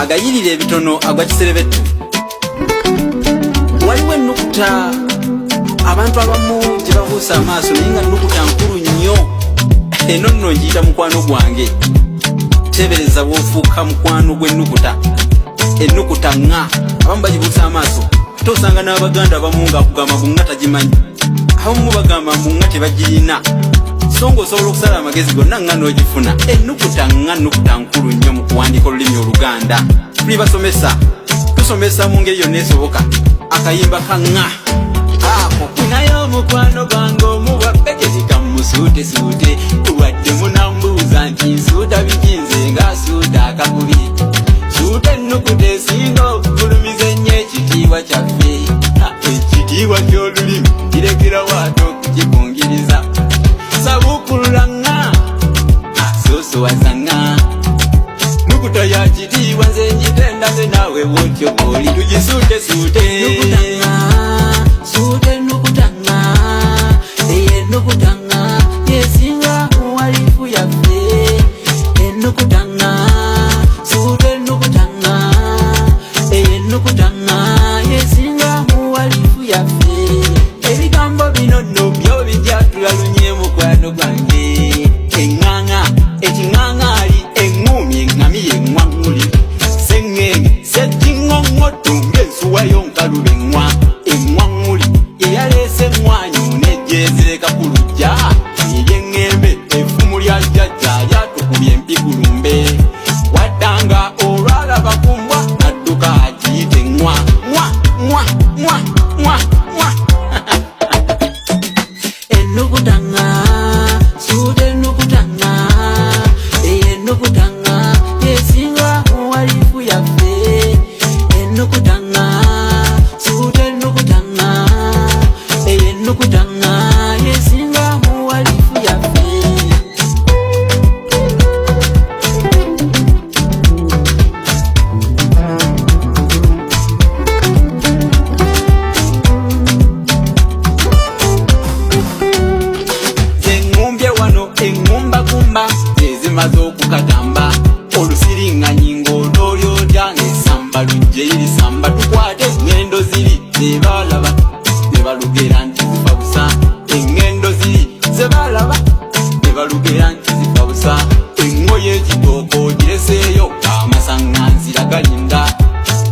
agayirira ebitono agwa kiserebetu. Waliwo ennukuta abantu abamu gye babuusa amaaso naye nga nnukuta nkulu nnyo. Eno nno ngiyita mukwano gwange. Tebereza bw'ofuuka mukwano gw'ennukuta. Ennukuta nga abamu bagibuusa amaaso ate osanga n'Abaganda abamu ng'akugamba mu nga tagimanyi, abamu bagamba mu nga tebagirina, so ng'osobola okusala amagezi gonna nga n'ogifuna. Ennukuta nga nnukuta nkulu nnyo mu kuwandiika olulimi Oluganda. Tuli basomesa, tusomesa mu ngeri yonna esoboka. Akayimba ka nga ako kunayo mukwano gwange omuwaffe kyekikammusuute suute, tulwadde munambuuza nti nsuuta biginze nga suuta akakubi. Suuta ennukuta esinga okugulumiza ennyo ekitiibwa kyaffe. Ekitiibwa ky'olulimi kirekera waate okukikungiriza. Sabukulula nga asoosowaza nga nnukuta ya kitiibwa nze njitenda nze naawe bw'otyo bw'oli tugisuute suute. Suute nnukuta nga ennukuta nga yesinga muwalifu yaffe. Ennukuta nga suute ennukuta nga ennukuta nga yesinga muwalifu yaffe. Ebigambo bino nno byo bijatula lunye mukwano gwange. Eŋŋaŋa ekiŋŋaŋaali eŋŋuumi eŋŋami yeŋŋwaŋŋuli seŋŋenge ssekiŋŋoŋŋotto ng'ensuwayo nkalube eŋŋwa eŋŋwaŋŋuli eyaleese eŋŋwanyu n'ejjeezireka ku luggya ery'eŋŋembe effumu lya jjajja lyatukubye empigulumbe. Waddanga olwalaba ku mbwa adduka agiyita eŋŋwa mwa mwa mwa mwa mwa. Ennukuta nga suute ennukuta nga ennukuta nga yesinga muwalifu yaffe. Ennukuta nga suute ennukuta nga ennukuta nga yesinga muwalifu yaffe. Zeŋŋumbye wano eŋŋumbagumba zezimaze okukatamba. Olusiringanyi ng'oloolyolya n'essamba lujje irisamba. Tukwate eŋŋendo ziri zebalaba zebalugera nti zifa busa. Eŋŋendo ziri zebalaba zebalugera nti zifa busa. Eŋŋoyo ekitooko gireseeyo amasaŋŋanzira galinda.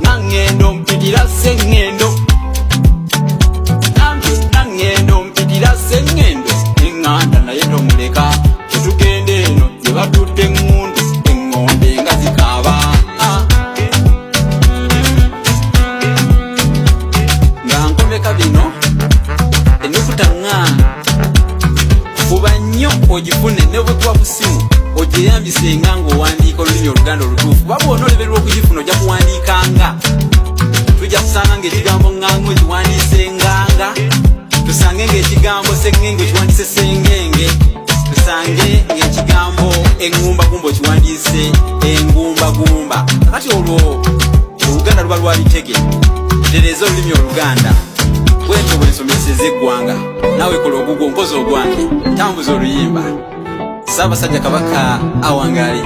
Naŋŋendo mpitira sseŋŋendo nambi naŋŋendo mpitira sseŋŋendo. Eŋŋanda naye tomuleka tetugenda eno gye batutte eŋŋundu eŋŋombe nga zikaaba. Nga nkomeka bino ennukuta nga fuba nnyo ogifune ne bwe kuba ku ssimu ogyeyambisenga ng'owandiika olulimi Oluganda olutuufu. Kuba bw'ona olemererwa okugifuna ojja kuwandiikanga. Tujja kusanga ng'ekigambo ŋŋanga okiwandiisenganga, tusange ng'ekigambo seŋŋenge okiwandiise sengenge, tusange ng'ekigambo eŋŋumbagumba okiwandiise engumbagumba. Kati olwo Oluganda luba lwabitege. Tereeza olulimi Oluganda bwetyo bwensomeseza eggwanga. Naawe kola ogugwo nkozi ogwange tambuza oluyimba. Ssaabasajja Kabaka awangaale.